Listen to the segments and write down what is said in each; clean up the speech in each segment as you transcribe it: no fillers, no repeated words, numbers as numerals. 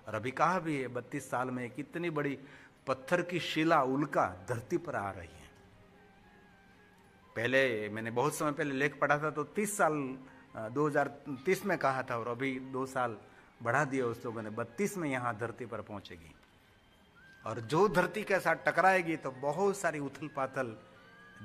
और अभी कहा भी है 32 साल में एक इतनी बड़ी पत्थर की शिला उल्का धरती पर आ रही है। पहले मैंने बहुत समय पहले लेख पढ़ा था तो 30 साल 2030 में कहा था, और अभी 2 साल बढ़ा दिया उस लोगों ने, 32 में यहां धरती पर पहुंचेगी। और जो धरती के साथ टकराएगी तो बहुत सारी उथल पाथल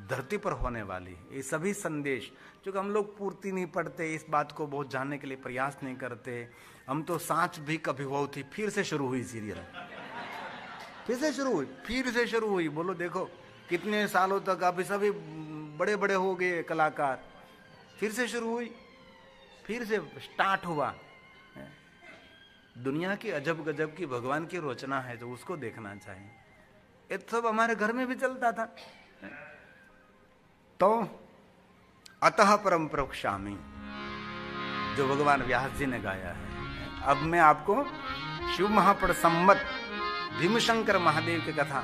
धरती पर होने वाली। ये सभी संदेश जो कि हम लोग पूर्ति नहीं पढ़ते, इस बात को बहुत जानने के लिए प्रयास नहीं करते। हम तो सांच भी कभी वो थी फिर से शुरू हुई सीरियल, फिर से शुरू हुई। बोलो देखो कितने सालों तक अभी सभी बड़े बड़े हो गए कलाकार, फिर से शुरू हुई, फिर से स्टार्ट हुआ। दुनिया की अजब गजब की भगवान की रचना है, तो उसको देखना चाहिए। ये सब हमारे घर में भी चलता था। तो अतः परम प्रवक्ष्यामि जो भगवान व्यास जी ने गाया है। अब मैं आपको शिव महापड़ संवत भीमशंकर महादेव की कथा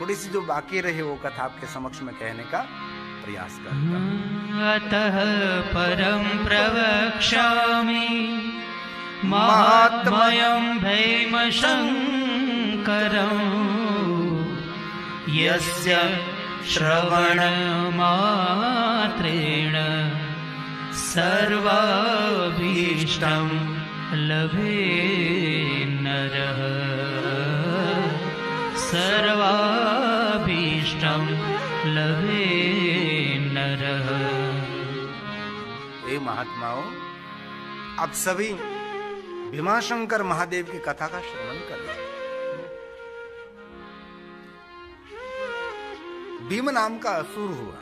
थोड़ी सी जो बाकी रही वो कथा आपके समक्ष में कहने का प्रयास करता हूं। अतः परम प्रवक्ष्यामि महात्म्यं भीमशंकरं यस्य श्रवण मात्रेण सर्वाभीष्टं लभे नरः, सर्वाभीष्टं लभे नरः। हे महात्माओं, आप सभी भीमाशंकर महादेव की कथा का श्रवण करें। भीम नाम का असुर हुआ,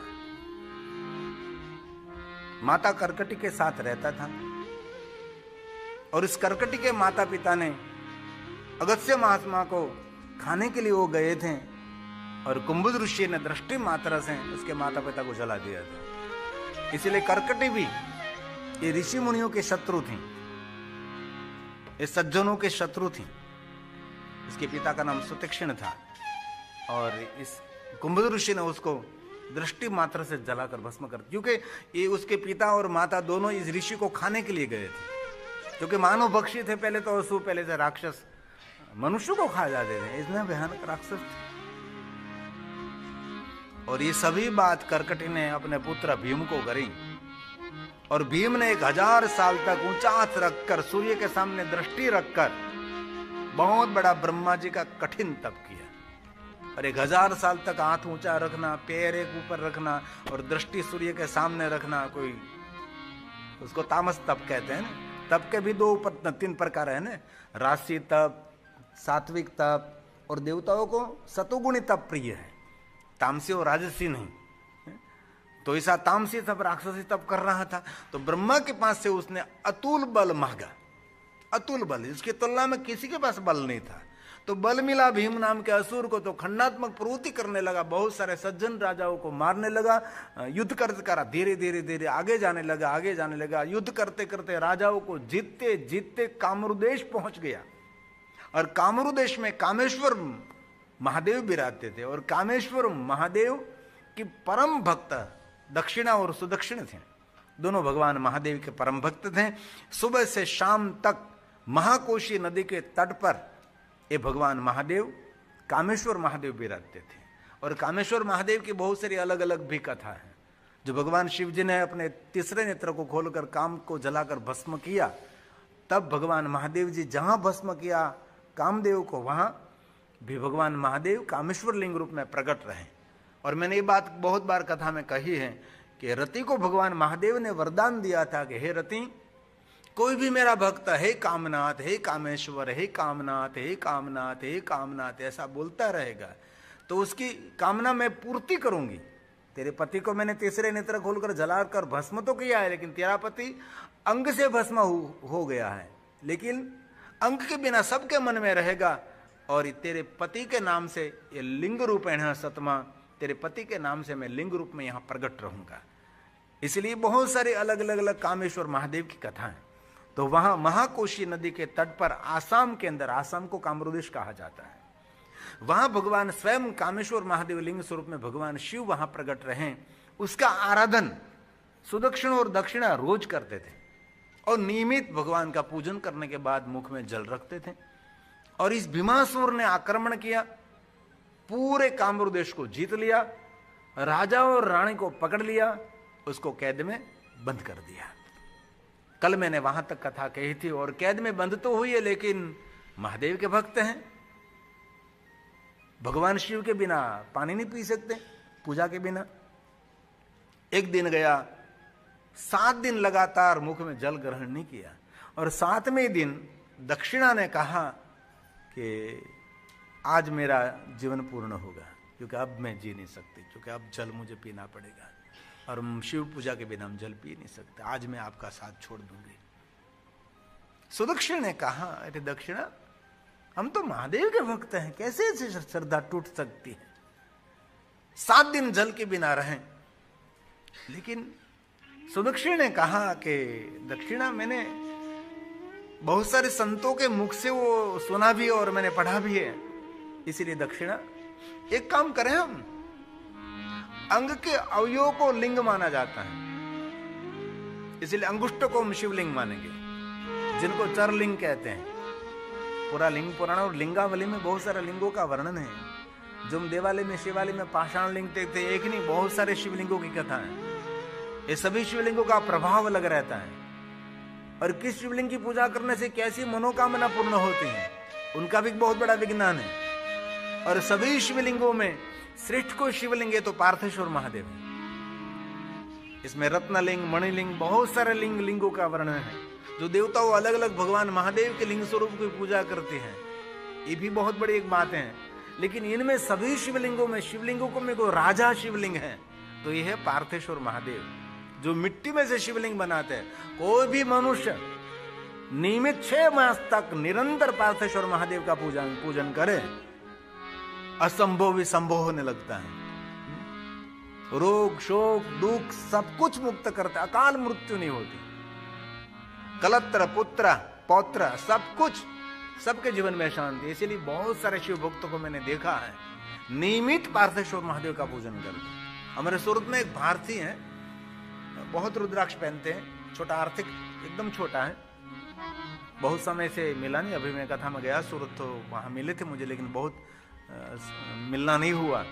माता कर्कटी के साथ रहता था, और इस कर्कटी के माता पिता ने अगस्त्य महात्मा को खाने के लिए वो गए थे, और कुंभुज ऋषि ने दृष्टि मात्रा से उसके माता पिता को जला दिया था। इसलिए कर्कटी भी ये ऋषि मुनियों के शत्रु थी, ये सज्जनों के शत्रु थी। इसके पिता का नाम सुतीक्ष्ण था, और इस कुंभुज ऋषि ने उसको दृष्टि मात्र से जलाकर भस्म कर, क्योंकि ये उसके पिता और माता दोनों इस ऋषि को खाने के लिए गए थे, क्योंकि मानव भक्षी थे पहले तो, असुर पहले से राक्षस मनुष्य को खा जाते थे, इतना भयानक राक्षस थे। और ये सभी बात कर्कटी ने अपने पुत्र भीम को करी, और भीम ने 1000 साल तक ऊंचा हाथ रखकर सूर्य के सामने दृष्टि रखकर बहुत बड़ा ब्रह्मा जी का कठिन तप किया। और 1000 साल तक हाथ ऊंचा रखना, पैर एक ऊपर रखना और दृष्टि सूर्य के सामने रखना, कोई उसको तामस तप कहते हैं। तप के भी 3 प्रकार है ना, राशि तप, सात्विक तप, और देवताओं को सतोगुणी तप प्रिय है, तामसी और राजसी नहीं। तो ऐसा तामसी तप, राक्षसी तप कर रहा था, तो ब्रह्मा के पास से उसने अतुल बल मांगा, अतुल बल, इसकी तुलना में किसी के पास बल नहीं था। तो बल मिला भीम नाम के असुर को, तो खंडात्मक प्रवृत्ति करने लगा, बहुत सारे सज्जन राजाओं को मारने लगा, युद्ध करते कर धीरे धीरे धीरे आगे जाने लगा। युद्ध करते करते राजाओं को जीतते जीतते कामरूदेश पहुंच गया, और कामरूदेश में कामेश्वर महादेव विराजते थे, और कामेश्वर महादेव की परम भक्त दक्षिणा और सुदक्षिण थे, दोनों भगवान महादेव के परम भक्त थे। सुबह से शाम तक महाकोशी नदी के तट पर ये भगवान महादेव कामेश्वर महादेव विराजते थे। और कामेश्वर महादेव की बहुत सारी अलग अलग भी कथा है, जो भगवान शिव जी ने अपने तीसरे नेत्र को खोलकर काम को जलाकर भस्म किया, तब भगवान महादेव जी जहां भस्म किया कामदेव को, वहां भी भगवान महादेव कामेश्वर लिंग रूप में प्रकट रहे। और मैंने ये बात बहुत बार कथा में कही है कि रति को भगवान महादेव ने वरदान दिया था कि हे रति, कोई भी मेरा भक्त हे कामनाथ, हे कामेश्वर, हे कामनाथ, हे कामनाथ, हे कामनाथ ऐसा बोलता रहेगा तो उसकी कामना मैं पूर्ति करूंगी। तेरे पति को मैंने तीसरे नेत्र खोलकर जलाकर भस्म तो किया है, लेकिन तेरा पति अंग से भस्म हो गया है, लेकिन अंग के बिना सबके मन में रहेगा। और तेरे पति के नाम से ये लिंग रूपेण सतमा, तेरे पति के नाम से मैं लिंग रूप में यहां प्रकट रहूंगा। इसलिए बहुत सारे अलग अलग कामेश्वर महादेव की कथा है। तो वहां महाकोशी नदी के तट पर आसाम के अंदर, आसाम को कामरूदेश कहा जाता है, वहां भगवान स्वयं कामेश्वर महादेव लिंग स्वरूप में भगवान शिव वहां प्रकट रहे। उसका आराधन सुदक्षिण और दक्षिणा रोज करते थे, और नियमित भगवान का पूजन करने के बाद मुख में जल रखते थे। और इस भीमासुर ने आक्रमण किया, पूरे कामरू देश को जीत लिया, राजा और रानी को पकड़ लिया, उसको कैद में बंद कर दिया। कल मैंने वहां तक कथा कही थी। और कैद में बंद तो हुई है, लेकिन महादेव के भक्त हैं, भगवान शिव के बिना पानी नहीं पी सकते, पूजा के बिना। एक दिन गया, 7 दिन लगातार मुख में जल ग्रहण नहीं किया, और 7वें दिन दक्षिणा ने कहा कि आज मेरा जीवन पूर्ण होगा, क्योंकि अब मैं जी नहीं सकती, क्योंकि अब जल मुझे पीना पड़ेगा, और शिव पूजा के बिना हम जल पी नहीं सकते, आज मैं आपका साथ छोड़ दूंगी। सुदक्षिण ने कहा, अरे दक्षिणा, हम तो महादेव के भक्त हैं, कैसे ऐसी श्रद्धा टूट सकती है? 7 दिन जल के बिना रहें। लेकिन सुदक्षिण ने कहा कि दक्षिणा, मैंने बहुत सारे संतों के मुख से वो सुना भी और मैंने पढ़ा भी है, इसीलिए दक्षिणा एक काम करें, हम अंग के अवयव को लिंग माना जाता है, इसलिए अंगुष्ठ को हम शिवलिंग मानेंगे, जिनको चरलिंग कहते हैं। पूरा लिंग पुराण और लिंगावली में बहुत सारे लिंगों का वर्णन है। जो हम देवालय में शिवालय में पाषाण लिंग देखते, एक नहीं बहुत सारे शिवलिंगों की कथा है। ये सभी शिवलिंगों का प्रभाव अलग रहता है, और किस शिवलिंग की पूजा करने से कैसी मनोकामना पूर्ण होती है, उनका भी बहुत बड़ा विज्ञान है। और सभी शिवलिंगों में श्रेष्ठ को शिवलिंग है तो पार्थेश्वर महादेव है। इसमें रत्नलिंग, मणिलिंग, बहुत सारे लिंगों का वर्णन है। जो देवताओं अलग अलग भगवान महादेव के लिंग स्वरूप की पूजा करते हैं, ये भी बहुत बड़ी एक बात है। लेकिन इनमें सभी शिवलिंगों में को राजा शिवलिंग है, तो यह है पार्थेश्वर महादेव, जो मिट्टी में से शिवलिंग बनाते हैं। कोई भी मनुष्य नियमित 6 मास तक निरंतर पार्थेश्वर महादेव का पूजन करे, असंभव भी संभव होने लगता है। रोग शोक दुख सब कुछ मुक्त करता है, अकाल मृत्यु नहीं होती। कलत्र पुत्र पौत्र सब कुछ, सबके जीवन में शांति। इसीलिए बहुत सारे शिव भक्तों को मैंने देखा है नियमित पार्थेश्वर महादेव का पूजन करते। हमारे सूरत में एक भारतीय है, बहुत रुद्राक्ष पहनते हैं, छोटा, आर्थिक एकदम छोटा है, बहुत समय से मिला नहीं। अभी मैं कथा में गया सूरत, तो वहां मिले थे मुझे, लेकिन बहुत मिलना नहीं हुआ।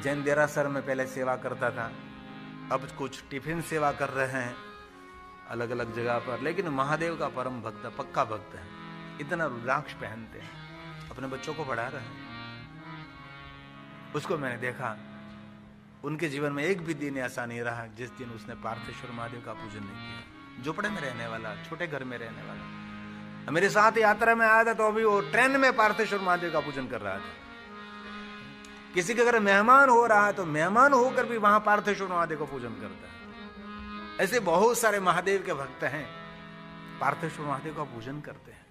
जैन देरासर में पहले सेवा करता था, अब कुछ टिफिन सेवा कर रहे हैं अलग अलग जगह पर। लेकिन महादेव का परम भक्त, पक्का भक्त है, इतना रुद्राक्ष पहनते हैं, अपने बच्चों को पढ़ा रहे हैं। उसको मैंने देखा, उनके जीवन में एक भी दिन ऐसा नहीं रहा जिस दिन उसने पार्थेश्वर महादेव का पूजन नहीं किया। झोपड़े में रहने वाला, छोटे घर में रहने वाला, मेरे साथ यात्रा में आया था, तो अभी वो ट्रेन में पार्थेश्वर महादेव का पूजन कर रहा था। किसी के घर मेहमान हो रहा है तो मेहमान होकर भी वहां पार्थेश्वर महादेव को पूजन करता है। ऐसे बहुत सारे महादेव के भक्त हैं, पार्थेश्वर महादेव का पूजन करते हैं।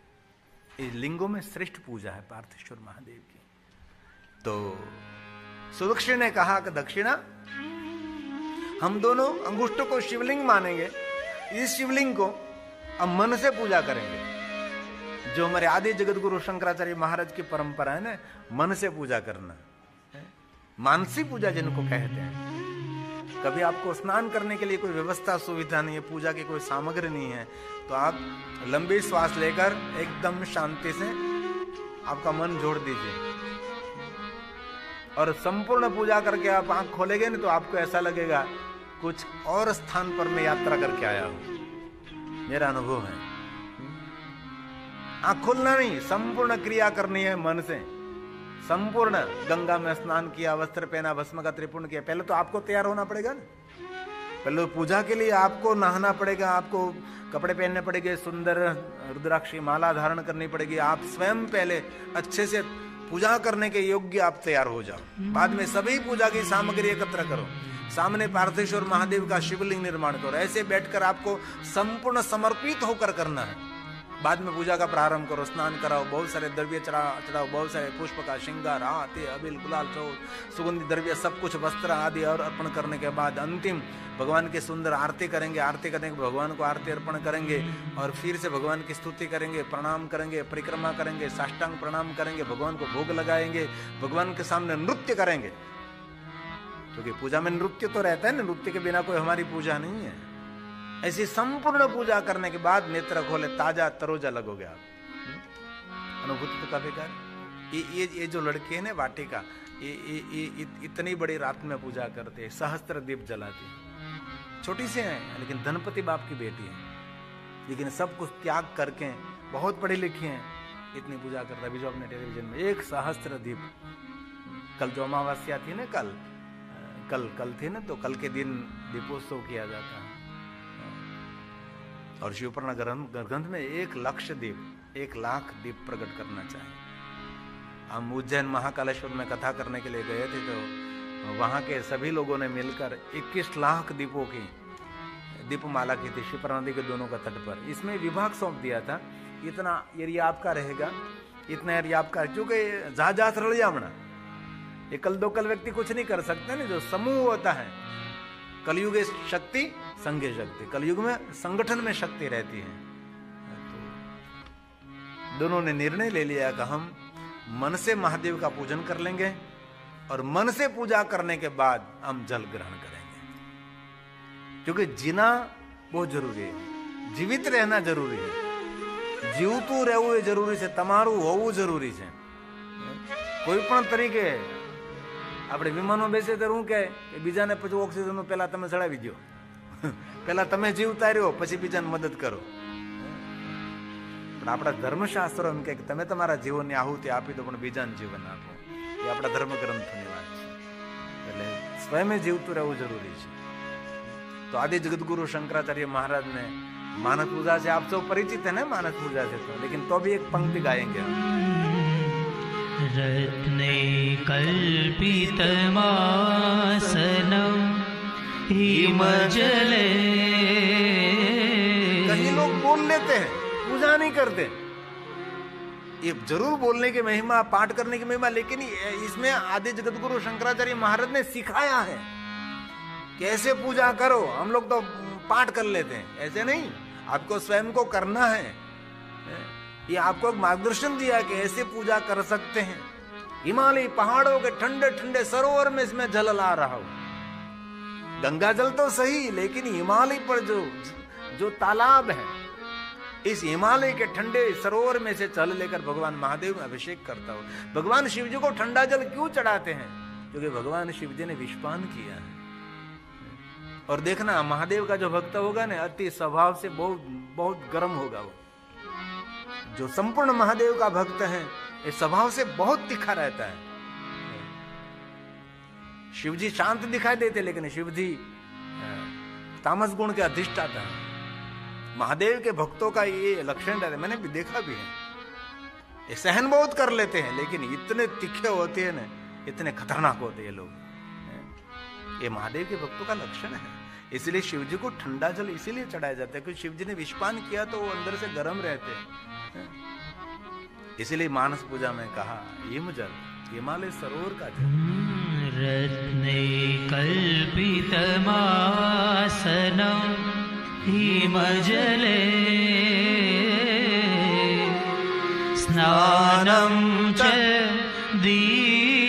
इस लिंगों में श्रेष्ठ पूजा है पार्थेश्वर महादेव की। तो सुदक्षिण ने कहा कि दक्षिणा, हम दोनों अंगुष्ठ को शिवलिंग मानेंगे, इस शिवलिंग को हम मन से पूजा करेंगे। जो हमारे आदि जगत गुरु शंकराचार्य महाराज की परंपरा है ना, मन से पूजा करना, मानसी पूजा जिनको कहते हैं। कभी आपको स्नान करने के लिए कोई व्यवस्था सुविधा नहीं है, पूजा की कोई सामग्री नहीं है, तो आप लंबी श्वास लेकर एकदम शांति से आपका मन जोड़ दीजिए, और संपूर्ण पूजा करके आप आंख खोलेंगे ना, तो आपको ऐसा लगेगा कुछ और स्थान पर मैं यात्रा करके आया हूं। मेरा अनुभव है। आंख खोलना नहीं, संपूर्ण क्रिया करनी है मन से। संपूर्ण गंगा में स्नान किया, वस्त्र पहना, भस्म का त्रिपुण किया। पहले तो आपको तैयार होना पड़ेगा ना, पहले पूजा के लिए आपको नहाना पड़ेगा, आपको कपड़े पहनने पड़ेंगे, सुंदर रुद्राक्ष की माला धारण करनी पड़ेगी। आप स्वयं पहले अच्छे से पूजा करने के योग्य आप तैयार हो जाओ। बाद में सभी पूजा की सामग्री एकत्र करो, सामने पार्थेश्वर महादेव का शिवलिंग निर्माण करो। ऐसे बैठकर आपको संपूर्ण समर्पित होकर करना है। बाद में पूजा का प्रारंभ करो, स्नान कराओ, बहुत सारे द्रव्य चढ़ाओ, बहुत सारे पुष्प का श्रृंगार, हाथी, अबिल, गुलाल, चौथ, सुगंधित द्रव्य सब कुछ, वस्त्र आदि और अर्पण करने के बाद अंतिम भगवान की सुंदर आरती करेंगे। आरती करने के भगवान को आरती अर्पण करेंगे, और फिर से भगवान की स्तुति करेंगे, प्रणाम करेंगे, परिक्रमा करेंगे, साष्टांग प्रणाम करेंगे, भगवान को भोग लगाएंगे, भगवान के सामने नृत्य करेंगे, क्योंकि पूजा में नृत्य तो रहता है ना, नृत्य के बिना कोई हमारी पूजा नहीं है। ऐसी संपूर्ण पूजा करने के बाद नेत्र खोले, ताजा तरोजा लगोगे आप। अनुभूति तो का बेकार। ये जो लड़के हैं ना वाटिका, ये इतनी बड़ी रात में पूजा करते हैं, सहस्त्र दीप जलाते हैं, छोटी से हैं लेकिन धनपति बाप की बेटी है, लेकिन सब कुछ त्याग करके बहुत पढ़े लिखे हैं, इतनी पूजा करता है। अभी जो अपने टेलीविजन में 1 सहस्त्र दीप, कल जो अमावस्या थी ना, कल थी ना, तो कल के दिन दीपोत्सव किया जाता है। और शिवपुराण ग्रंथ में 1 लाख दीप प्रकट करना चाहिए। हम उज्जैन महाकालेश्वर में कथा करने के लिए गए थे, तो वहां के सभी लोगों ने मिलकर 21 लाख दीपों की दीपमाला की थी शिवपुराण नदी के दोनों का तट पर। इसमें विभाग सौंप दिया था, इतना एरिया आपका रहेगा, इतना एरिया आपका, क्योंकि जहाज रड़ जामना, ये कल दो कल व्यक्ति कुछ नहीं कर सकते ना। जो समूह होता है, कलयुग शक्ति संघे शक्ति, कलयुग में संगठन में शक्ति रहती है। तो दोनों ने निर्णय ले लिया कि हम मन से महादेव का पूजन कर लेंगे और मन से पूजा करने के बाद हम जल ग्रहण करेंगे, क्योंकि जीना बहुत जरूरी है, जीवित रहना जरूरी है, जीवतू रहવું એ જરૂરી છે, તમારું હોવું જરૂરી છે। કોઈ પણ તરીકે આપણે વિમાનમાં બેસે ત્યારે હું કહે કે બીજાને પછી ઓક્સિજનનું પહેલા તમે ચડાવી દો, પહેલા તમે જીવતા રહ્યો પછી બીજાને મદદ કરો। પણ આપણા ધર્મશાસ્ત્રો એમ કહે કે તમે તમારા જીવનની આહુતિ આપી દો પણ બીજાને જીવન આપો, એ આપણા ધર્મગ્રંથોની વાત છે। એટલે સ્વયં જીવતું રહેવું જરૂરી છે। तो आदि जगतगुरु शंकराचार्य महाराज ने मानस पूजा से, आप सब परिचित है ना मानस पूजा से, लेकिन तो भी एक पंक्ति गाएंगे हम। रत्ने कल्पितमासनं हिमजले। कहीं लोग बोल लेते हैं, पूजा नहीं करते। ये जरूर बोलने की महिमा, पाठ करने की महिमा, लेकिन इसमें आदि जगतगुरु शंकराचार्य महाराज ने सिखाया है कैसे पूजा करो। हम लोग तो पाठ कर लेते हैं, ऐसे नहीं, आपको स्वयं को करना है। ये आपको मार्गदर्शन दिया कि ऐसे पूजा कर सकते हैं। हिमालय पहाड़ों के ठंडे ठंडे सरोवर में इसमें जल ला रहा हूं, गंगा जल तो सही, लेकिन हिमालय पर जो तालाब है, इस हिमालय के ठंडे सरोवर में से जल लेकर भगवान महादेव में अभिषेक करता हूं। भगवान शिव जी को ठंडा जल क्यों चढ़ाते हैं? क्योंकि भगवान शिव जी ने विषपान किया है। और देखना, महादेव का जो भक्त होगा ना, अति स्वभाव से बहुत गर्म होगा वो। जो संपूर्ण महादेव का भक्त है, ये स्वभाव से बहुत तीखा रहता है। शिवजी शांत दिखाई देते, लेकिन शिवजी तामस गुण के अधिष्ठाता है। महादेव के भक्तों का ये लक्षण रहता है, मैंने भी देखा भी है। ये सहन बहुत कर लेते हैं, लेकिन इतने तीखे होते हैं ना, इतने खतरनाक होते हैं लोग। ये महादेव के भक्तों का लक्षण है। इसलिए शिवजी को ठंडा जल इसीलिए चढ़ाया जाता है, क्योंकि शिवजी ने विषपान किया तो वो अंदर से गर्म रहते हैं। इसीलिए मानस पूजा में कहा हिम जल, हिमालय सरोवर का जल। रत्ने कल्पितमासनं हिमजले स्नानं च दिव्याम्बरम्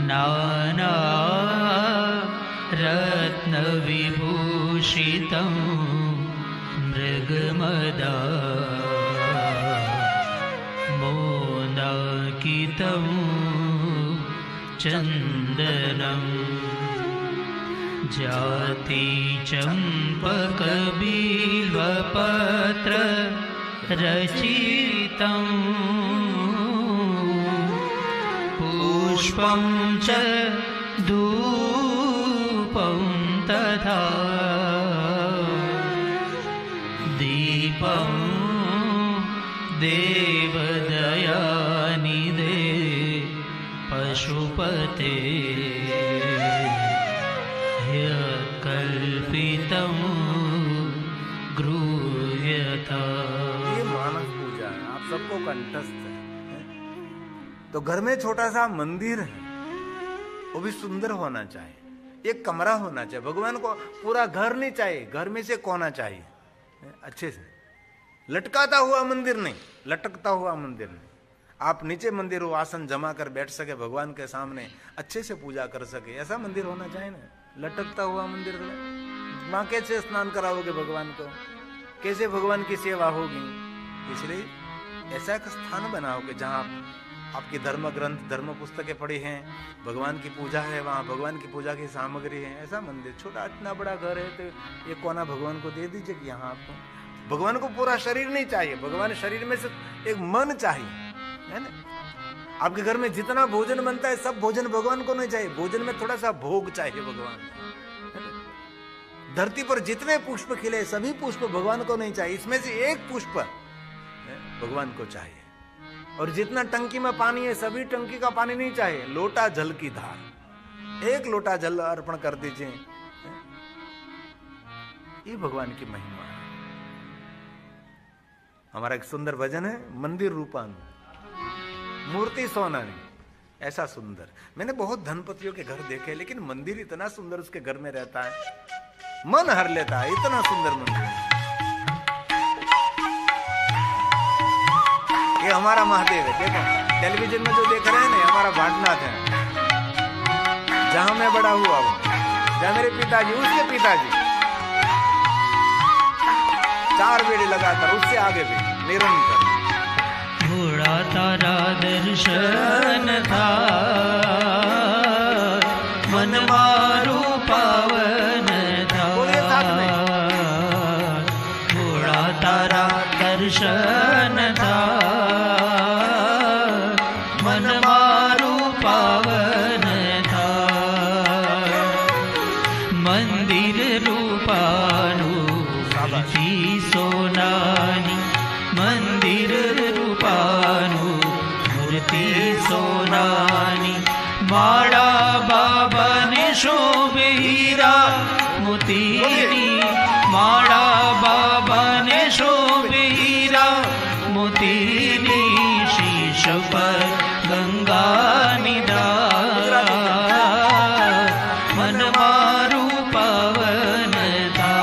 नाना रत्नविभूषितं मृगमदा मोदाकितं चन्दनं जाति चम्पकबिल्वपत्र रचितं पुष्पं च धूपं तथा दीपं देवदयानिधे पशुपते ह्यकल्पितं गृह्यता। ये मानस पूजा है, आप सबको कंठस्थ है। तो घर में छोटा सा मंदिर है, वो भी सुंदर होना चाहिए, एक कमरा होना चाहिए। भगवान को पूरा घर नहीं चाहिए, घर में से कोना चाहिए, अच्छे से लटकाता हुआ मंदिर नहीं, लटकता हुआ मंदिर नहीं। आप नीचे मंदिर हो, आसन जमा कर बैठ सके, भगवान के सामने अच्छे से पूजा कर सके, ऐसा मंदिर होना चाहिए ना। लटकता हुआ मंदिर वहां कैसे स्नान कराओगे भगवान को, कैसे भगवान की सेवा होगी? इसलिए ऐसा एक स्थान बनाओ कि जहां आपकी धर्म ग्रंथ धर्म पुस्तकें पढ़ी हैं, भगवान की पूजा है, वहां भगवान की पूजा की सामग्री है। ऐसा मंदिर, छोटा इतना बड़ा घर है तो ये कोना भगवान को दे दीजिए कि यहाँ आपको, भगवान को पूरा शरीर नहीं चाहिए, भगवान शरीर में से एक मन चाहिए, है ना? आपके घर में जितना भोजन बनता है सब भोजन भगवान को नहीं चाहिए, भोजन में थोड़ा सा भोग चाहिए भगवान को। धरती पर जितने पुष्प खिले सभी पुष्प भगवान को नहीं चाहिए, इसमें से एक पुष्प भगवान को चाहिए। और जितना टंकी में पानी है सभी टंकी का पानी नहीं चाहिए, लोटा जल की धार, एक लोटा जल अर्पण कर दीजिए, ये भगवान की महिमा है। हमारा एक सुंदर भजन है, मंदिर रूपान मूर्ति सोनानी, ऐसा सुंदर। मैंने बहुत धनपतियों के घर देखे, लेकिन मंदिर इतना सुंदर उसके घर में रहता है, मन हर लेता है, इतना सुंदर मंदिर है। ये हमारा महादेव है, देखो टेलीविजन में जो देख रहे हैं ना, हमारा भाटनाथ है, जहां मैं बड़ा हुआ हूं, जहां मेरे पिताजी, उसके पिताजी 4 बेड़े लगाकर, उससे आगे भी निरंतर। घोड़ा तारा दर्शन था, मन मारू पावन था। घोड़ा तारा दर्शन था, मन मारू पावन था। मंदिर रूपानु मूर्ति सोनानी, मंदिर रूपानु मूर्ति सोनानी। माड़ा बाबा ने शोभे हीरा मोतीनी, माड़ा बाबा ने शोभे हीरा मोतीनी। शीश पर गंगा निधार, मन मारू पावन था।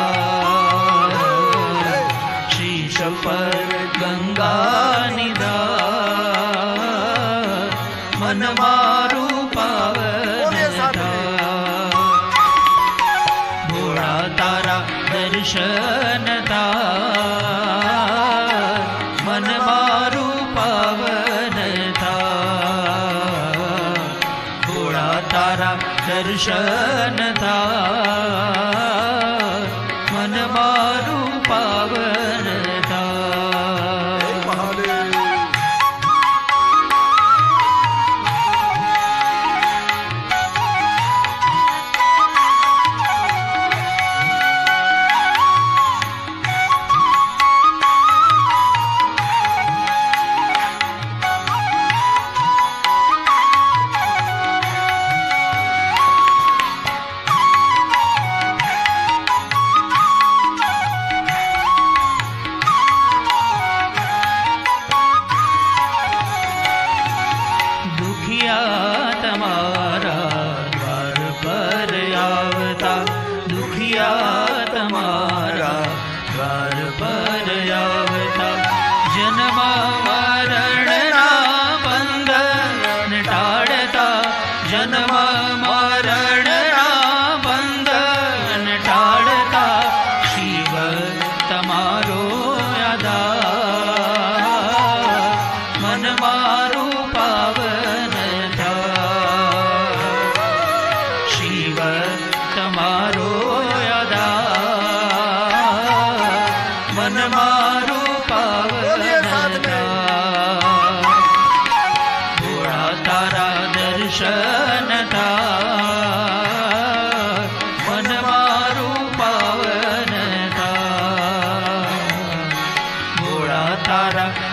शीश पर गंगा निधार, मन मारू पावन था। घोड़ा तारा दर्शन था, मन मारू पावन था। घोड़ा तारा दर्शन था, मन मारू पावन था।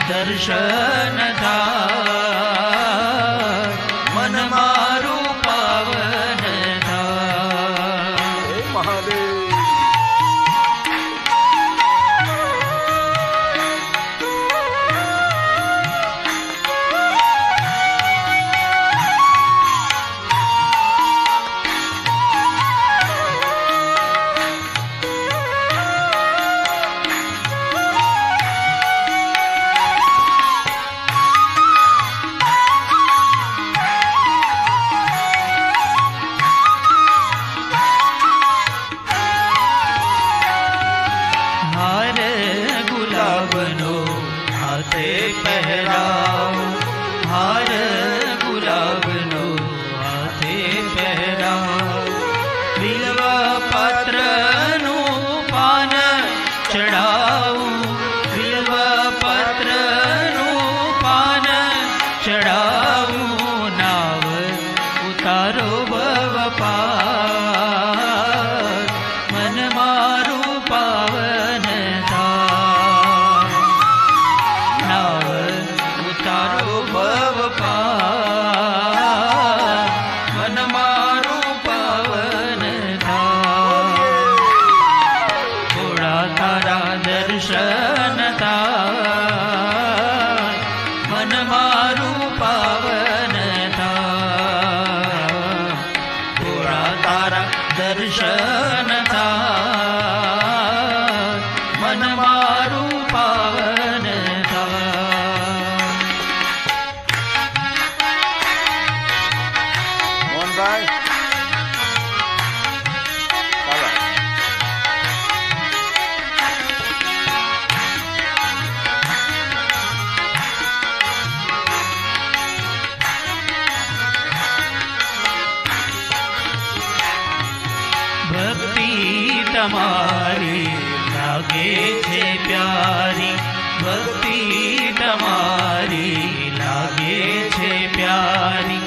दर्शन था, मन मारू पावन था। महादेव પહેરાવું હાર ગુલાબનો હાથે પહેરાવું બિલ્વ પત્રનું પાન ચડાવું બિલ્વ પત્રનું પાન ચડાવું નાવ ઉતારો ભવ પાર મન મારું પાવન થાય નાવ ઉતારો ભવ પાર મન મારું પાવન થાય થોડા તારા દર્શન થાય મન મારું પાવન થાય થોડા તારા દર્શન થાય મન મારું પાવન થાય મોહનભાઈ ચાલો. ભક્તિ તમારી લાગે છે પ્યારી ભક્તિ તમારી લાગે છે પ્યારી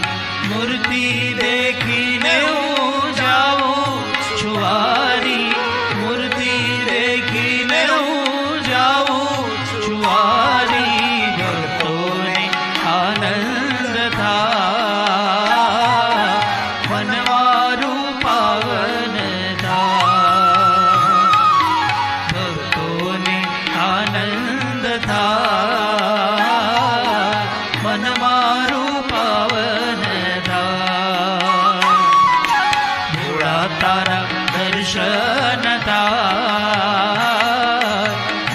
મૂર્તિ દેખીને હું જાઉં છુવારી મૂર્તિ દેખીને હું જાઉં છુવારી ભક્તોને આનંદ થાય મન મારું પાવન થાય ભક્તોને આનંદ થાય મન મારું પાવન થાય ભોળા તારા દર્શન થાય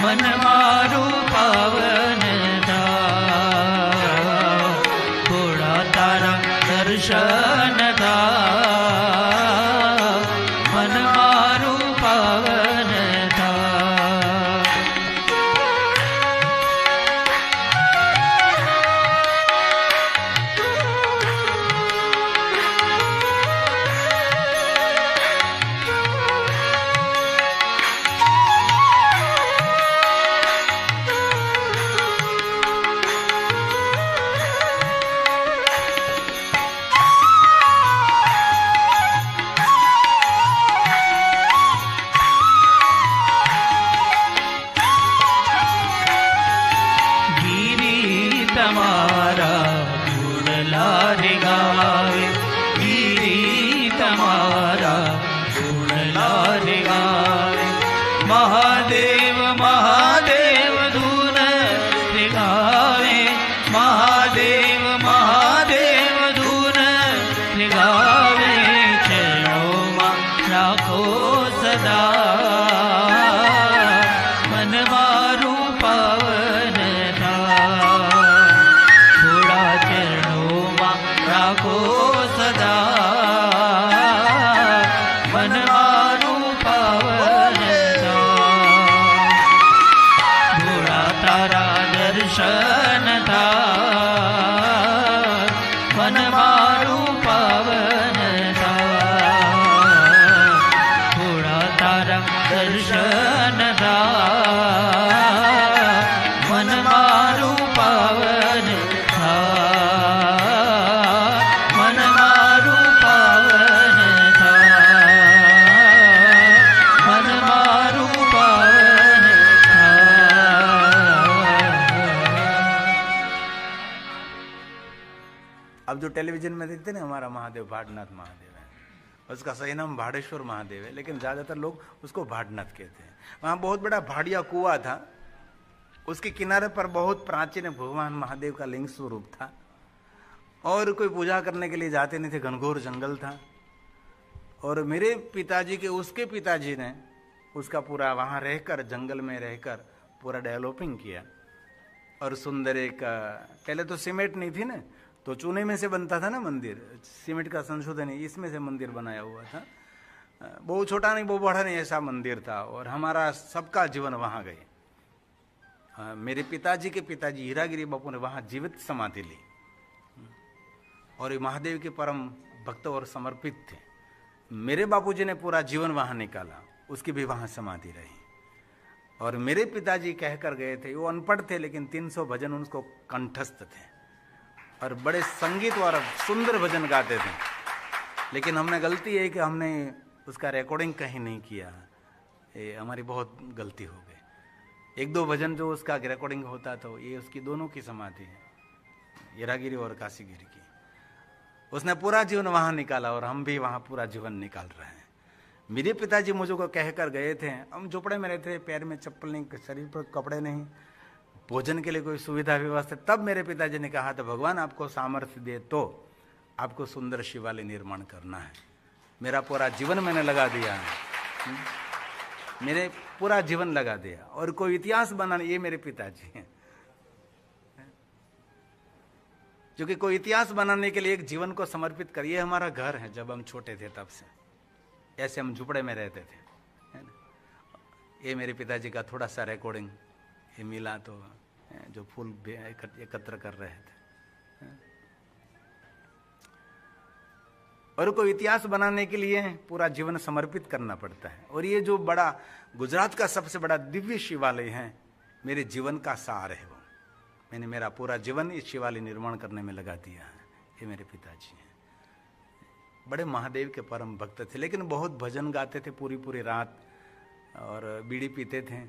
મન મારું પાવન થાય ભોળા તારા દર્શન થાય મન મારું પાવન થાય ગીરી તમારા ગુણલા રે ગાવે ગીરી તમારા ગુણલા રે ગાવે મહાદેવ મહાદેવ ધૂન રે ગાવે મહાદેવ મહાદેવ ધૂન રે ગાવે ચરણોમાં રાખો સદા મન મારું પાવન થાય થોડા ચરણોમાં રાખો સદા મન મારું પાવન થાય થોડા તારા દર્શન થાય મન મારું પાવન થાય થોડા તારા દર્શન થાય મન મારું પાવન થાય મન મારું પાવન થાય મન મારું પાવન થાય अब जो टेलीविजन में देखते हैं ना हमारा महादेव भाटनाथ महादेव है, उसका सही नाम भाड़ेश्वर महादेव है, लेकिन ज्यादातर लोग उसको भाटनाथ कहते हैं. वहां बहुत बड़ा भाड़िया कुआं था, उसके किनारे पर बहुत प्राचीन भगवान महादेव का लिंग स्वरूप था और कोई पूजा करने के लिए जाते नहीं थे, घनघोर जंगल था. और मेरे पिताजी के उसके पिताजी ने उसका पूरा वहां रहकर जंगल में रहकर पूरा डेवलपिंग किया और सुंदर एक पहले तो सीमेंट नहीं थी ना, तो चूने में से बनता था ना मंदिर, सीमेंट का संशोधन है, इसमें से मंदिर बनाया हुआ था. बहुत छोटा नहीं बहुत बड़ा नहीं ऐसा मंदिर था और हमारा सबका जीवन वहां गए. मेरे पिताजी के पिताजी हीरागिरी बापू ने वहां जीवित समाधि ली और ये महादेव के परम भक्त और समर्पित थे। मेरे बापूजी ने पूरा जीवन वहां निकाला, उसकी भी वहां समाधि रही। और मेरे पिताजी कहकर गए थे, वो अनपढ़ थे लेकिन 300 भजन उनको कंठस्थ थे और बड़े संगीत और सुंदर भजन गाते थे। लेकिन हमने गलती है कि हमने उसका रिकॉर्डिंग कहीं नहीं किया, ये हमारी बहुत गलती हो गई। 1-2 भजन जो उसका रिकॉर्डिंग होता तो ये उसकी दोनों की समाधि है, हीरागिरी और काशीगिरी की। उसने पूरा जीवन वहां निकाला और हम भी वहां पूरा जीवन निकाल रहे हैं। मेरे पिताजी मुझे को कहकर गए थे, हम झोपड़े में रहते, पैर में चप्पल नहीं, शरीर पर कपड़े नहीं, भोजन के लिए कोई सुविधा व्यवस्था। तब मेरे पिताजी ने कहा तो भगवान आपको सामर्थ्य दे तो आपको सुंदर शिवालय निर्माण करना है। मेरा पूरा जीवन मैंने लगा दिया है, मेरे पूरा जीवन लगा दिया और कोई इतिहास बनाने, ये मेरे पिताजी हैं जो कि कोई इतिहास बनाने के लिए एक जीवन को समर्पित कर। ये हमारा घर है, जब हम छोटे थे तब से ऐसे हम झुपड़े में रहते थे, है ना। ये मेरे पिताजी का थोड़ा सा रिकॉर्डिंग ये मिला तो जो फूल एकत्र कर रहे थे। और कोई इतिहास बनाने के लिए पूरा जीवन समर्पित करना पड़ता है। और ये जो बड़ा गुजरात का सबसे बड़ा दिव्य शिवालय है, मेरे जीवन का सार है वो। मैंने मेरा पूरा जीवन इस शिवालय निर्माण करने में लगा दिया है। ये मेरे पिताजी हैं, बड़े महादेव के परम भक्त थे, लेकिन बहुत भजन गाते थे पूरी पूरी रात और बीड़ी पीते थे।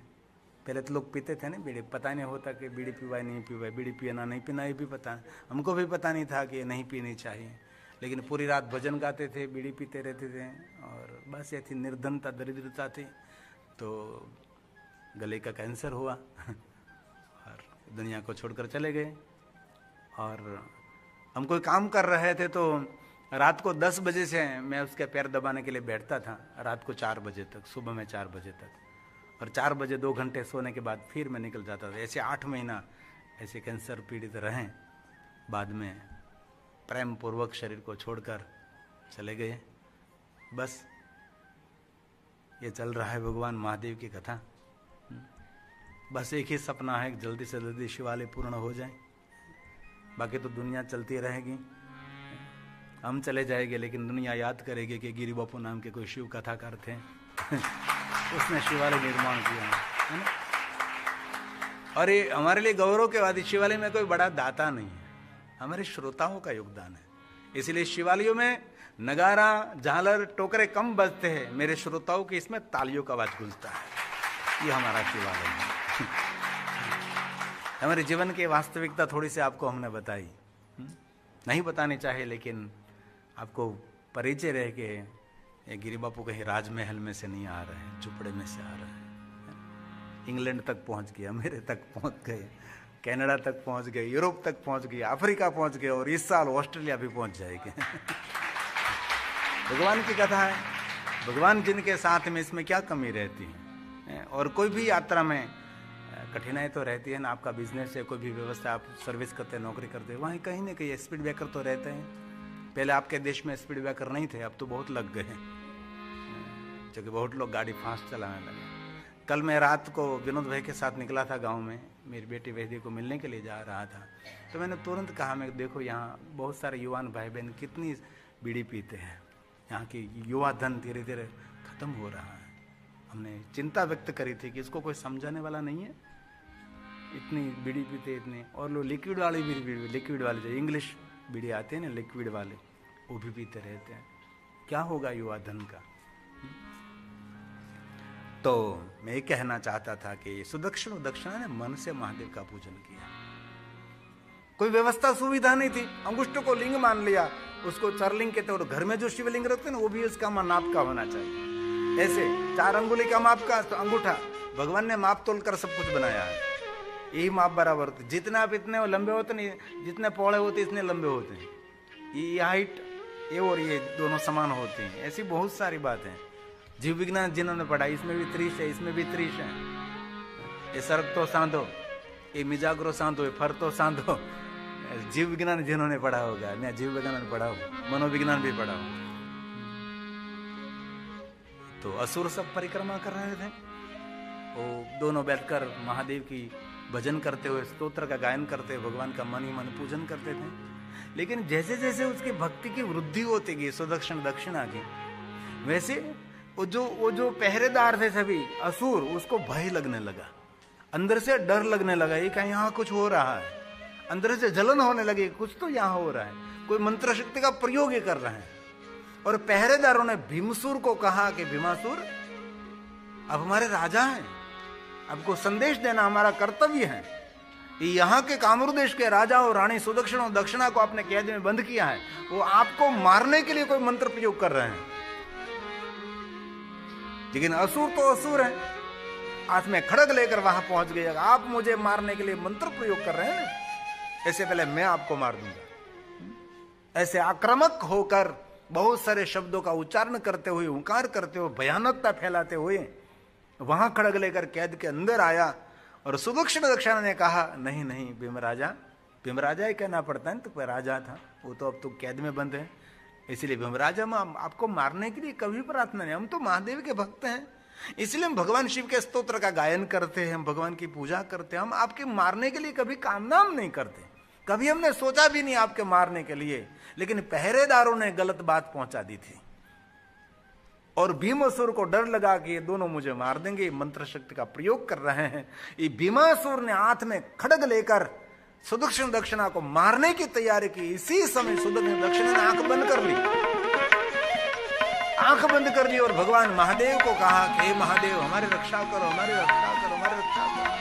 पहले तो लोग पीते थे ना बीड़ी, पता नहीं होता कि बीड़ी पीवाए नहीं पीवाए, बीड़ी पीना नहीं पीना ये भी पता, हमको भी पता नहीं था कि नहीं पीनी चाहिए। लेकिन पूरी रात भजन गाते थे, बीड़ी पीते रहते थे और बस ऐसी निर्धनता दरिद्रता थी तो गले का कैंसर हुआ और दुनिया को छोड़कर चले गए। और हम कोई काम कर रहे थे तो रात को 10 बजे से मैं उसके पैर दबाने के लिए बैठता था, रात को 4 बजे तक, सुबह में 4 बजे तक, और 4 बजे 2 घंटे सोने के बाद फिर मैं निकल जाता था। ऐसे 8 महीना ऐसे कैंसर पीड़ित रहे। बाद में प्रेम पूर्वक शरीर को छोड़कर चले गए। बस ये चल रहा है भगवान महादेव की कथा। बस एक ही सपना है कि जल्दी से जल्दी शिवालय पूर्ण हो जाए, बाकी तो दुनिया चलती रहेगी, हम चले जाएंगे लेकिन दुनिया याद करेगी कि गिरी बापू नाम के कोई शिव कथाकार थे उसने शिवालय निर्माण किया, है ना। और ये हमारे लिए गौरव के बाद शिवालय में कोई बड़ा दाता नहीं है, हमारे श्रोताओं का योगदान है। इसलिए शिवालयों में नगारा झालर टोकरे कम बजते हैं, मेरे श्रोताओं की इसमें तालियों का आवाज गूंजता है। ये हमारा शिवालय है। हमारे जीवन की वास्तविकता थोड़ी सी आपको हमने बताई, नहीं बतानी चाहिए लेकिन आपको परिचय रह के ये गिरी बापू कहीं राजमहल में से नहीं आ रहे हैं, झुपड़े में से आ रहे हैं। इंग्लैंड तक पहुंच गए, अमेरिका तक पहुंच गए, कनाडा तक पहुंच गए, यूरोप तक पहुंच गए, अफ्रीका पहुंच गए और इस साल ऑस्ट्रेलिया भी पहुंच जाएंगे। भगवान की कथा है, भगवान जिनके साथ में इसमें क्या कमी रहती है। और कोई भी यात्रा में कठिनाई तो रहती है ना, आपका बिजनेस है, कोई भी व्यवस्था, आप सर्विस करते हैं, नौकरी करते हैं, वहीं कहीं ना कहीं स्पीड ब्रेकर तो रहते हैं। पहले आपके देश में स्पीड ब्रेकर नहीं थे, अब तो बहुत लग गए हैं, क्योंकि बहुत लोग गाड़ी फास्ट चलाने लगे। कल मैं रात को विनोद भाई के साथ निकला था गांव में, मेरी बेटी वैदी को मिलने के लिए जा रहा था, तो मैंने तुरंत कहा, मैं देखो यहाँ बहुत सारे युवान भाई बहन कितनी बीड़ी पीते हैं, यहाँ की युवा धन धीरे धीरे खत्म हो रहा है। हमने चिंता व्यक्त करी थी कि इसको कोई समझाने वाला नहीं है, इतनी बीड़ी पीते इतने। और लोग लिक्विड वाली बीड़ी, लिक्विड वाले जो इंग्लिश बीड़ी आते हैं ना, लिक्विड वाले, वो भी पीते रहते हैं। क्या होगा युवा धन का। तो मैं ये कहना चाहता था कि सुदक्षिण दक्षिणा ने मन से महादेव का पूजन किया, कोई व्यवस्था सुविधा नहीं थी, अंगुष्ठ को लिंग मान लिया, उसको चरलिंग कहते हैं। और घर में जो शिवलिंग रखते हैं ना, वो भी उसका नाप का होना चाहिए, ऐसे 4 अंगुली का माप का अंगूठा, भगवान ने माप तोल कर सब कुछ बनाया है, यही माप बराबर होते। जितने आप इतने वो लंबे होते नहीं, जितने पौड़े होते इतने लंबे होते हैं, ये हाइट ये और ये दोनों समान होते हैं। ऐसी बहुत सारी बातें हैं। जीव विज्ञान जिन्होंने पढ़ा, इसमें भी 30 है, इसमें भी 30 है। ये सर्क तो सांधो, ये मिजाग्रो सांधो, ये फर तो सांधो। जीव विज्ञान जिन्होंने पढ़ा होगा, मैं जीव विज्ञान पढ़ा हूँ, मनोविज्ञान भी पढ़ा हूँ। तो असुर सब परिक्रमा कर रहे थे, वो दोनों बैठकर महादेव की भजन करते हुए, स्तोत्र का गायन करते हुए भगवान का मन ही मन पूजन करते थे। लेकिन जैसे जैसे उसकी भक्ति की वृद्धि होती गई सुदक्षिण दक्षिणा की, वैसे वो जो पहरेदार थे सभी असुर, उसको भय लगने लगा, अंदर से डर लगने लगा, ये कहीं यहाँ कुछ हो रहा है, अंदर से जलन होने लगी, कुछ तो यहाँ हो रहा है, कोई मंत्र शक्ति का प्रयोग ये कर रहे हैं। और पहरेदारों ने भीमसूर को कहा कि भीमासुर, अब हमारे राजा हैं, आपको संदेश देना हमारा कर्तव्य है। यहाँ के कामरू देश के राजा और रानी सुदक्षिण और दक्षिणा को आपने कैद में बंद किया है, वो आपको मारने के लिए कोई मंत्र प्रयोग कर रहे हैं। लेकिन असुर तो असुर है, हाथ में खड़ग लेकर वहां पहुंच गए, आप मुझे मारने के लिए मंत्र प्रयोग कर रहे हैं, ऐसे पहले मैं आपको मार दूंगा। ऐसे आक्रामक होकर बहुत सारे शब्दों का उच्चारण करते हुए, ओंकार करते हुए, भयानकता फैलाते हुए वहां खड़ग लेकर कैद के अंदर आया। और सुदक्षिण दक्षिणा ने कहा, नहीं नहीं भीमराजा ही कहना पड़ता है, तो कोई राजा था, वो तो अब तो कैद में बंद है, इसलिए भीमराजा हम आपको मारने के लिए कभी प्रार्थना नहीं, हम तो महादेव के भक्त हैं, इसलिए हम भगवान शिव के स्तोत्र का गायन करते हैं, हम भगवान की पूजा करते हैं, हम आपके मारने के लिए कभी कामना नहीं करते, कभी हमने सोचा भी नहीं आपके मारने के लिए। लेकिन पहरेदारों ने गलत बात पहुंचा दी थी और भीमासुर को डर लगा कि ये दोनों मुझे मार देंगे, मंत्र शक्ति का प्रयोग कर रहे हैं। ये भीमासुर ने हाथ में खड़ग लेकर सुदक्षिण दक्षिणा को मारने की तैयारी की। इसी समय सुदक्षिण दक्षिणा ने आंख बंद कर ली, आंख बंद कर ली और भगवान महादेव को कहा कि हे महादेव, हमारी रक्षा करो, हमारी रक्षा करो, हमारी रक्षा करो,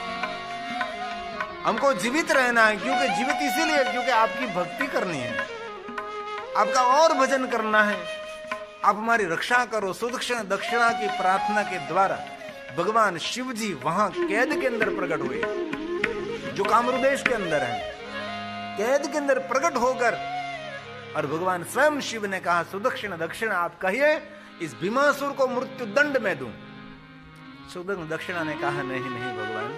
हमको जीवित रहना है, क्योंकि जीवित इसीलिए क्योंकि आपकी भक्ति करनी है, आपका और भजन करना है, आप हमारी रक्षा करो। सुदक्षिण दक्षिणा की प्रार्थना के द्वारा भगवान शिव जी वहां कैद के अंदर प्रकट हुए, जो कामरू देश के अंदर है, कैद के अंदर प्रकट होकर, और भगवान स्वयं शिव ने कहा, सुदक्षिण दक्षिणा आप कहिए, इस भीमासुर को मृत्यु दंड में दूं। सुदक्षिण दक्षिणा ने कहा, नहीं नहीं भगवान,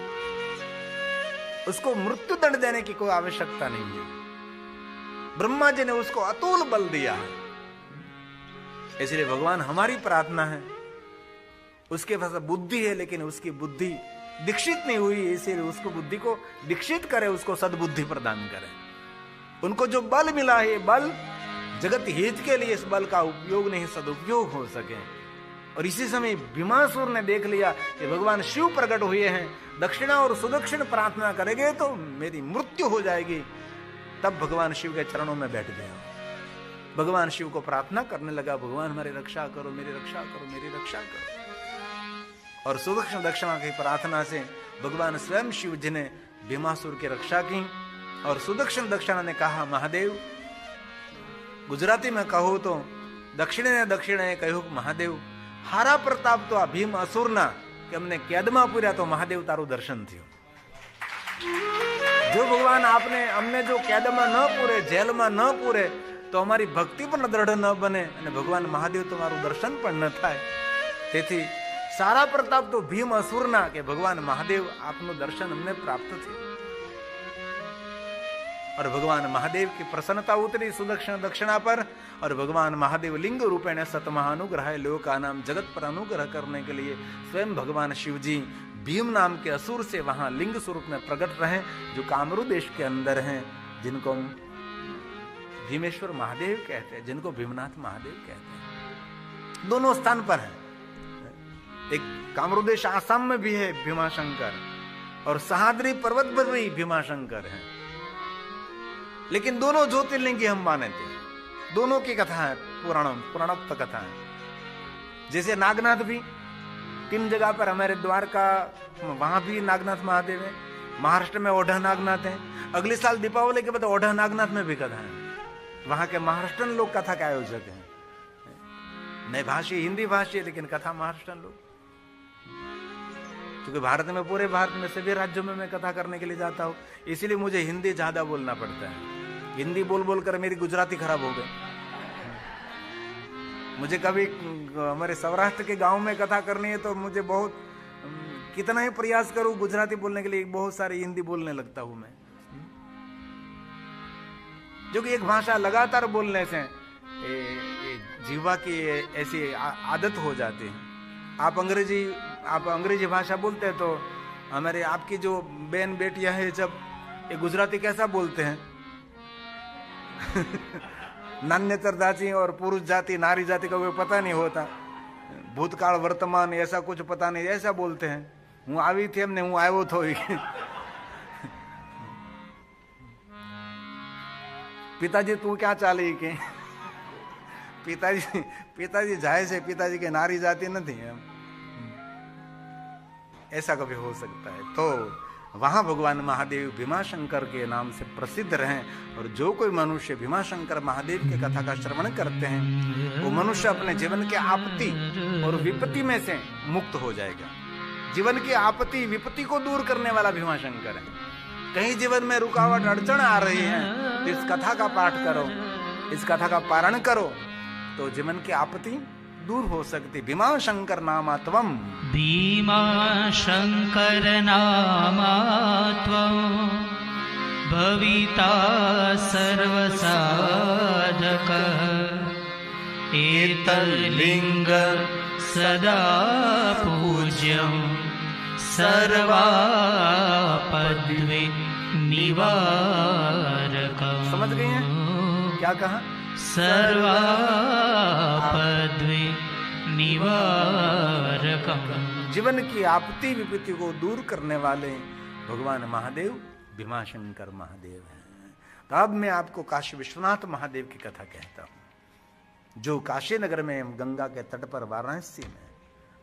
उसको मृत्यु दंड देने की कोई आवश्यकता नहीं है, ब्रह्मा जी ने उसको अतुल बल दिया है, इसलिए भगवान हमारी प्रार्थना है, उसके पास बुद्धि है लेकिन उसकी बुद्धि दीक्षित नहीं हुई, इसलिए उसको बुद्धि को दीक्षित करे, उसको सद्बुद्धि प्रदान करे। उनको जो बल मिला है, बल जगत हित के लिए, इस बल का उपयोग नहीं सदुपयोग हो सके। और इसी समय भीमासुर ने देख लिया कि भगवान शिव प्रकट हुए हैं, दक्षिणा और सुदक्षिण प्रार्थना करेंगे तो मेरी मृत्यु हो जाएगी। तब भगवान शिव के चरणों में बैठ गया, भगवान शिव को प्रार्थना करने लगा, भगवान हमारी रक्षा करो, मेरी रक्षा करो, मेरी रक्षा करो। और सुदक्षिण दक्षिणा की प्रार्थना से भगवान स्वयं शिव जी ने भीमासुर की रक्षा की। और सुदक्षिण दक्षिणा ने कहा, महादेव, गुजराती में कहो तो दक्षिणे दक्षिणे कहू महादेव, हारा प्रताप तो आ भीम असुरना कि हमने कैदमा पूर्या तो महादेव तारू दर्शन थयो। जो भगवान आपने हमने जो कैदમાં ન પૂરે, જેલમાં ન પૂરે, તો અમારી ભક્તિ પણ દ્રઢ ન બને અને ભગવાન મહાદેવ તમારું દર્શન પણ ન થાય। તેથી સારા પ્રતાપ તો ભીમ અસુરના કે ભગવાન મહાદેવ આપનું દર્શન અમને પ્રાપ્ત થયું। और भगवान महादेव की प्रसन्नता उतरी सुदक्षिण दक्षिणा पर, और भगवान महादेव लिंग रूपेण सतमहानुग्रह लोकानाम जगत पर अनुग्रह करने के लिए स्वयं भगवान शिव जी भीम नाम के असुर से वहां लिंग स्वरूप में प्रकट रहे, जो कामरू देश के अंदर हैं, जिनको भीमेश्वर महादेव कहते हैं, जिनको भीमनाथ महादेव कहते हैं। दोनों स्थान पर हैं, एक कामरू देश आसाम में भी है भीमाशंकर, और सहाद्री पर्वत पर भी भीमाशंकर है। लेकिन दोनों ज्योतिर्लिंगी हम माने थे, दोनों की कथा है, पुराणोक्त कथा है। जैसे नागनाथ भी 3 जगह पर, हमारे द्वारका वहां भी नागनाथ महादेव है, महाराष्ट्र में ओढ़ा नागनाथ है, अगले साल दीपावली के बाद ओढ़ा नागनाथ में भी कथा है। वहां के महाराष्ट्रन लोग कथा के आयोजक हैं, नए भाषी हिंदी भाषी, लेकिन कथा महाराष्ट्रन लोग। क्योंकि भारत में, पूरे भारत में सभी राज्यों में मैं कथा करने के लिए जाता हूँ, इसलिए मुझे हिंदी ज्यादा बोलना पड़ता है। हिंदी बोल बोल कर मेरी गुजराती खराब हो गई। मुझे कभी हमारे सौराष्ट्र के गांव में कथा करनी है तो मुझे बहुत, कितना ही प्रयास करूं गुजराती बोलने के लिए, बहुत सारी हिंदी बोलने लगता हूं मैं। जो कि एक भाषा लगातार बोलने से जीवा की ऐसी आदत हो जाती है। आप अंग्रेजी भाषा बोलते हैं तो हमारे आपकी जो बहन बेटियां हैं जब ये गुजराती कैसा बोलते हैं नान्यतर जाति और पुरुष जाति नारी जाति का कोई पता नहीं होता, भूतकाल वर्तमान ऐसा कुछ पता नहीं, ऐसा बोलते हैं। हूँ આવી थी એમને હું આવ્યો થો पिताजी तू क्या चाली के पिताजी जाए से पिताजी के नारी जाति नहीं है, ऐसा कभी हो सकता है। तो वहां भगवान महादेव भीमाशंकर के नाम से प्रसिद्ध रहे और जो कोई मनुष्य भीमाशंकर महादेव के कथा का श्रवण करते हैं वो मनुष्य अपने जीवन के आपत्ति और विपत्ति में से मुक्त हो जाएगा। जीवन की आपत्ति विपत्ति को दूर करने वाला भीमाशंकर है। कहीं जीवन में रुकावट अड़चन आ रही है तो इस कथा का पाठ करो, इस कथा का पारण करो तो जीवन की आपत्ति दूर हो सकती। भीमाशंकर नामात्वम, भीमाशंकर नामात्वम भविता सर्वसाधक एतल्लिंग सदा पूज्यं सर्वापद्वे निवारकम्। समझ गई हैं क्या कहा? सर्वापद्वे निवारकम्। जीवन की आपत्ति विपत्ति को दूर करने वाले भगवान महादेव भीमाशंकर महादेव हैं। तो अब मैं आपको काशी विश्वनाथ महादेव की कथा कहता हूं, जो काशी नगर में गंगा के तट पर वाराणसी में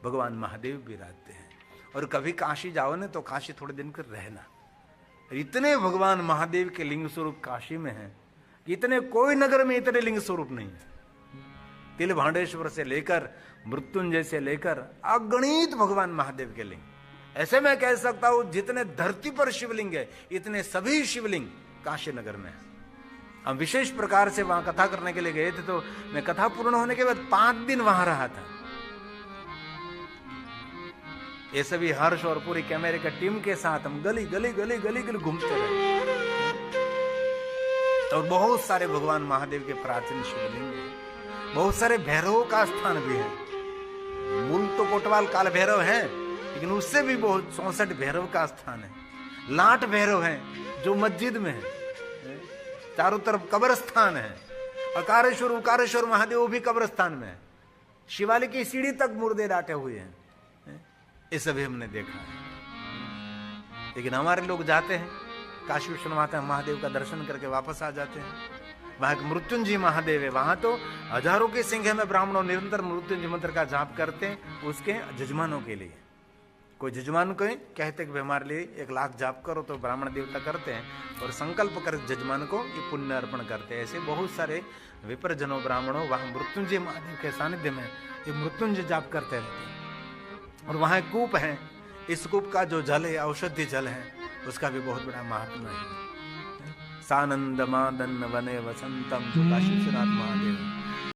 भगवान महादेव विराजते हैं। और कभी काशी जाओ ना तो काशी थोड़े दिन कर रहना, इतने भगवान महादेव के लिंग स्वरूप काशी में हैं, इतने कोई नगर में इतने लिंग स्वरूप नहीं है। तिल भांडेश्वर से लेकर मृत्युंजय से लेकर अगणित भगवान महादेव के लिंग, ऐसे मैं कह सकता हूं जितने धरती पर शिवलिंग है इतने सभी शिवलिंग काशी नगर में है। हम विशेष प्रकार से वहां कथा करने के लिए गए थे, तो मैं कथा पूर्ण होने के बाद 5 दिन वहां रहा था। ये सभी हर्ष और पूरी कैमरे का टीम के साथ हम गली गली गली गली गली घूमते रहे और बहुत सारे भगवान महादेव के प्राचीन शिवलिंग है, बहुत सारे भैरवों का स्थान भी है। मूल तो कोटवाल काल भैरव है, लेकिन उससे भी बहुत 64 भैरव का स्थान है। लाट भैरव है जो मस्जिद में है, चारों तरफ कब्रस्थान है। अकारेश्वर उकारेश्वर महादेव भी कब्रस्थान में है। शिवालय की सीढ़ी तक मुर्दे डाटे हुए हैं, ये सभी हमने देखा है। लेकिन हमारे लोग जाते हैं काशी विश्वनाथ महादेव का दर्शन करके वापस आ जाते हैं। वहां एक मृत्युंजय महादेव है, वहां तो हजारों की संख्या में ब्राह्मणों निरंतर मृत्युंजय मंत्र का जाप करते हैं उसके जजमानों के लिए। कोई जजमान को कहते कि हमारे लिए 1 लाख जाप करो, तो ब्राह्मण देवता करते हैं और संकल्प कर जजमान को ये पुण्य अर्पण करते हैं। ऐसे बहुत सारे विप्रजनों ब्राह्मणों वहां मृत्युंजय महादेव के सानिध्य में ये मृत्युंजय जाप करते रहते हैं। और वहां एक कूप है, इस कूप का जो जल है औषधि जल है, उसका भी बहुत बड़ा महात्मा है। सानंद मादन वने वसंतम, जो काशी विश्वनाथ महादेव